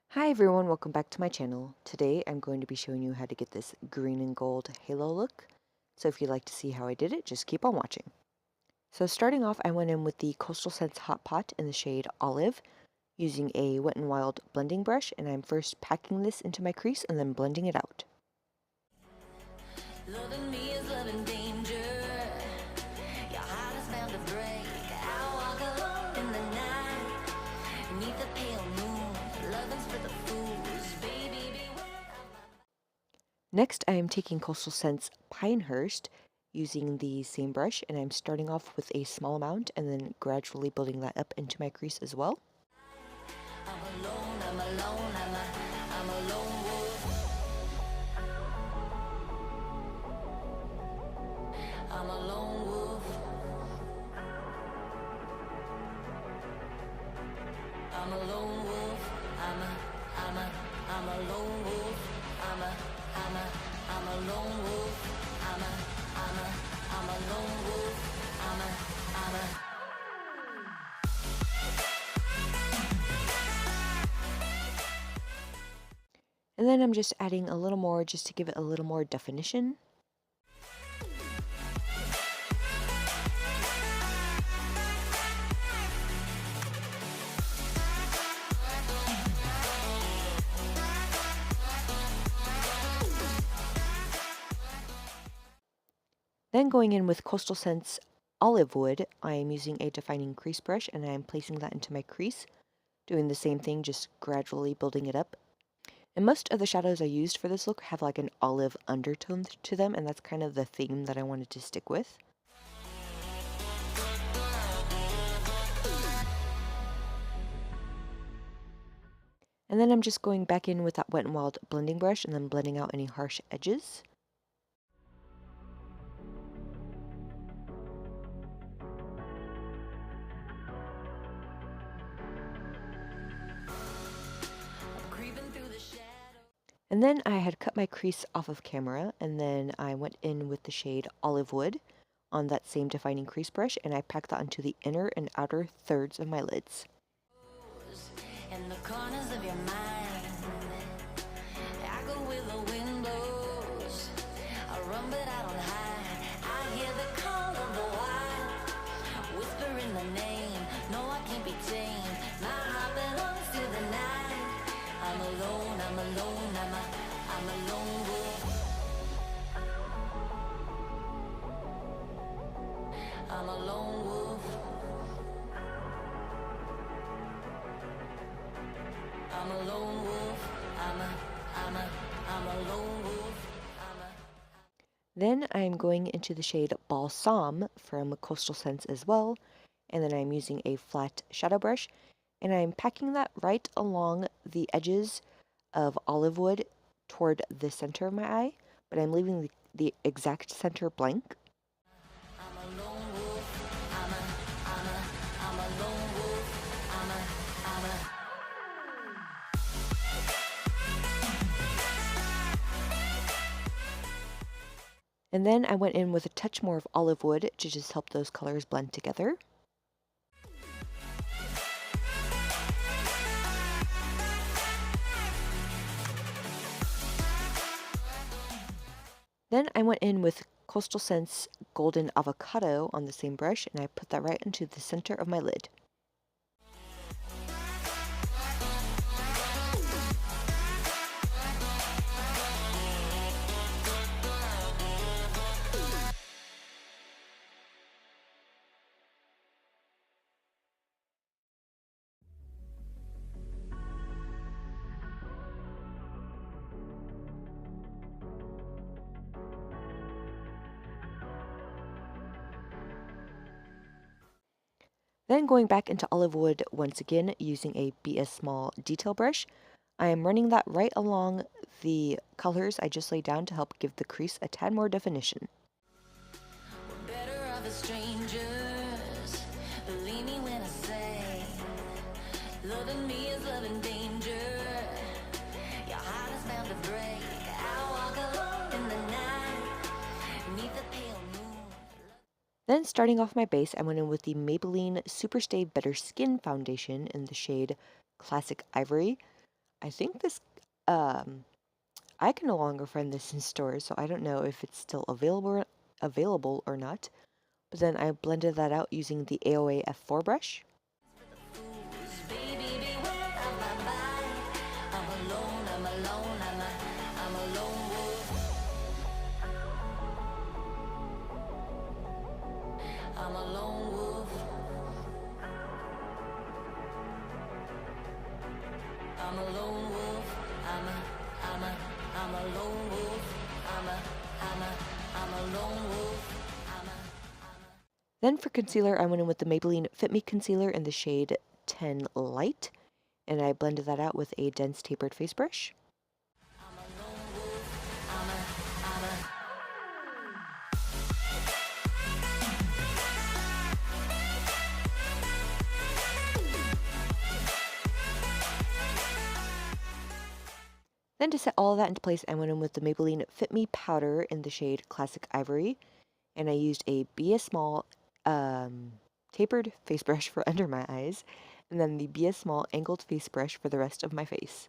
Hi everyone, welcome back to my channel. Today I'm going to be showing you how to get this green and gold halo look. So if you'd like to see how I did it, just keep on watching. So starting off, I went in with the Coastal Scents Hot Pot in the shade Olive, using a Wet n Wild blending brush, and I'm first packing this into my crease and then blending it out. Loving me is loving danger. Your heart is bound to break. I walk alone in the night, beneath the pale moon. Loving's for the fools, baby, beware. Next, I am taking Coastal Scents Pinehurst, using the same brush, and I'm starting off with a small amount and then gradually building that up into my crease as well. I'm alone, I'm alone, I'm a lone wolf. I'm a lone wolf. I'm a lone wolf. I'm a lone wolf. I'm a lone wolf. I'm a lone wolf. And then I'm just adding a little more just to give it a little more definition. Then going in with Coastal Scents Olivewood, I am using a defining crease brush and I am placing that into my crease, doing the same thing, just gradually building it up. And most of the shadows I used for this look have like an olive undertone to them, and that's kind of the theme that I wanted to stick with. And then I'm just going back in with that Wet n Wild blending brush and then blending out any harsh edges. And then I had cut my crease off of camera, and then I went in with the shade Olivewood on that same defining crease brush, and I packed that onto the inner and outer thirds of my lids. In the corners of your mind, I go where the wind blows. I run but I don't hide. I hear the call of the wild, whispering the name. No, I can't be tamed. My heart belongs to the night. I'm alone, I'm a lone wolf. I'm a lone wolf. I'm a lone wolf. I'm a lone wolf. Then I'm going into the shade Balsam from Coastal Scents as well, and then I'm using a flat shadow brush, and I'm packing that right along the edges of Olivewood toward the center of my eye, but I'm leaving the exact center blank. I'm a lone wolf. I'm a lone wolf. And then I went in with a touch more of Olivewood to just help those colors blend together. Then I went in with Coastal Scents Golden Avocado on the same brush, and I put that right into the center of my lid. Then going back into Olivewood once again using a BS Small detail brush, I am running that right along the colors I just laid down to help give the crease a tad more definition. We're better off as strangers, believe me when I say, loving me is loving danger, your heart is bound to break, I walk alone in the night, beneath the pale moon. Then starting off my base, I went in with the Maybelline Superstay Better Skin Foundation in the shade Classic Ivory. I think this, I can no longer find this in stores, so I don't know if it's still available or not. But then I blended that out using the AOA F4 brush. Then for concealer, I went in with the Maybelline Fit Me Concealer in the shade 10 Light, and I blended that out with a dense tapered face brush. Then to set all of that into place, I went in with the Maybelline Fit Me Powder in the shade Classic Ivory, and I used a BS Small tapered face brush for under my eyes, and then the BS Small angled face brush for the rest of my face.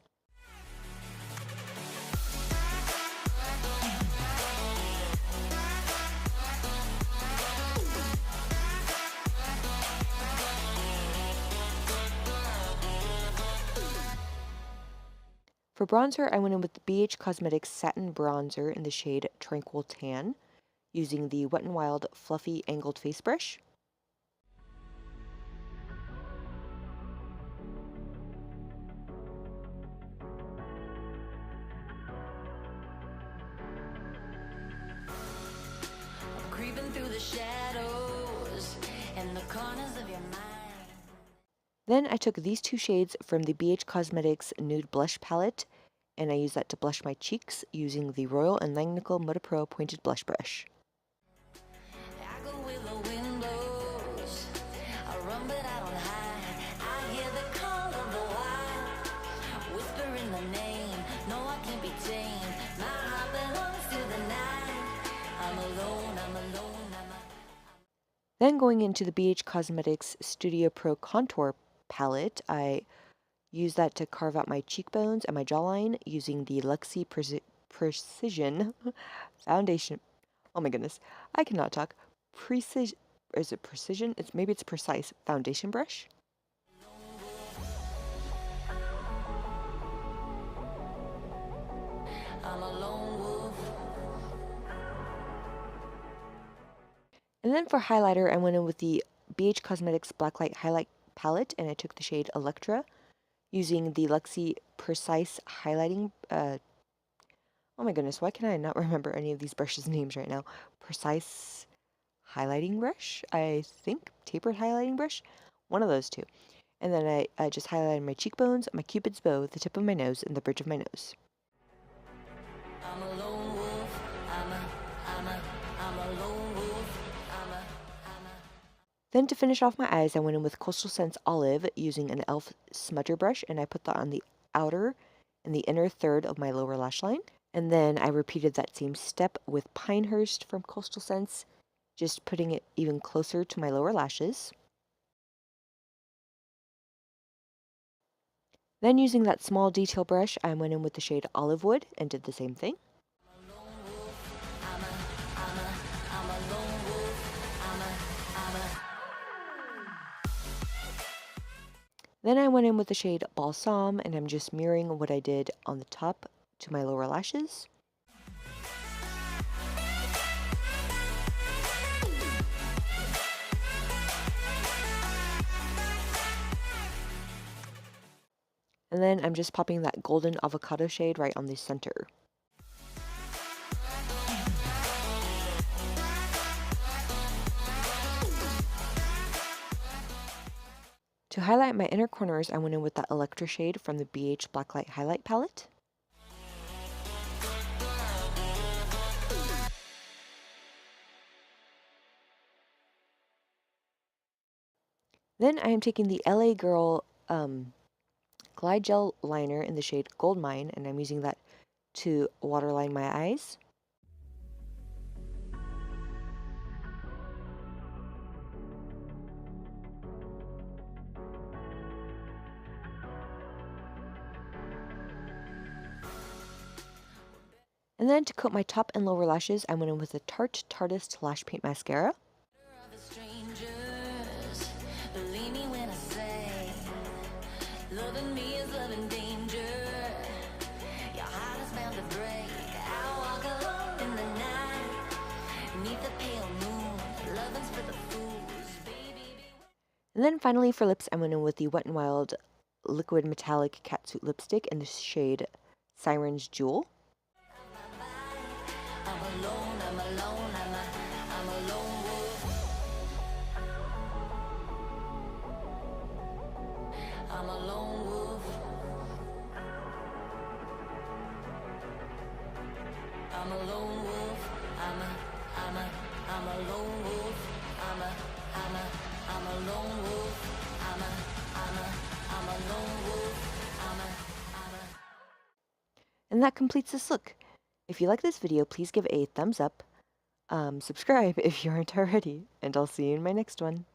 For bronzer, I went in with the BH Cosmetics Satin Bronzer in the shade Tranquil Tan, using the Wet n Wild Fluffy Angled Face Brush. Creeping through the shadows and the corners of your mind. Then I took these two shades from the BH Cosmetics Nude Blush Palette, and I used that to blush my cheeks using the Royal and Langnickel Moda Pro Pointed Blush Brush. Then going into the BH Cosmetics Studio Pro Contour Palette, I used that to carve out my cheekbones and my jawline using the Luxie Precision Foundation. Oh my goodness, I cannot talk. Precision, is it precision? Maybe it's precise foundation brush. And then for highlighter, I went in with the BH Cosmetics Blacklight Highlight Palette, and I took the shade Electra, using the Luxie Precise Highlighting, oh my goodness, why can I not remember any of these brushes' names right now? Precise Highlighting Brush, I think, tapered highlighting brush, one of those two. And then I just highlighted my cheekbones, my cupid's bow, the tip of my nose, and the bridge of my nose. I'm a lone wolf, I'm a lone wolf. Then to finish off my eyes, I went in with Coastal Scents Olive using an e.l.f. smudger brush, and I put that on the outer and the inner third of my lower lash line. And then I repeated that same step with Pinehurst from Coastal Scents, just putting it even closer to my lower lashes. Then using that small detail brush, I went in with the shade Olivewood and did the same thing. Then I went in with the shade Balsam, and I'm just mirroring what I did on the top to my lower lashes. And then I'm just popping that golden avocado shade right on the center. To highlight my inner corners, I went in with that Electra shade from the BH Blacklight Highlight Palette. Then I am taking the LA Girl Glide Gel Liner in the shade Goldmine, and I'm using that to waterline my eyes. And then to coat my top and lower lashes, I went in with the Tarte Tartist Lash Paint Mascara. And then finally for lips, I went in with the Wet n Wild Liquid Metallic Catsuit Lipstick in the shade Sirens Jewel. And that completes this look. If you like this video, please give it a thumbs up, subscribe if you aren't already, and I'll see you in my next one.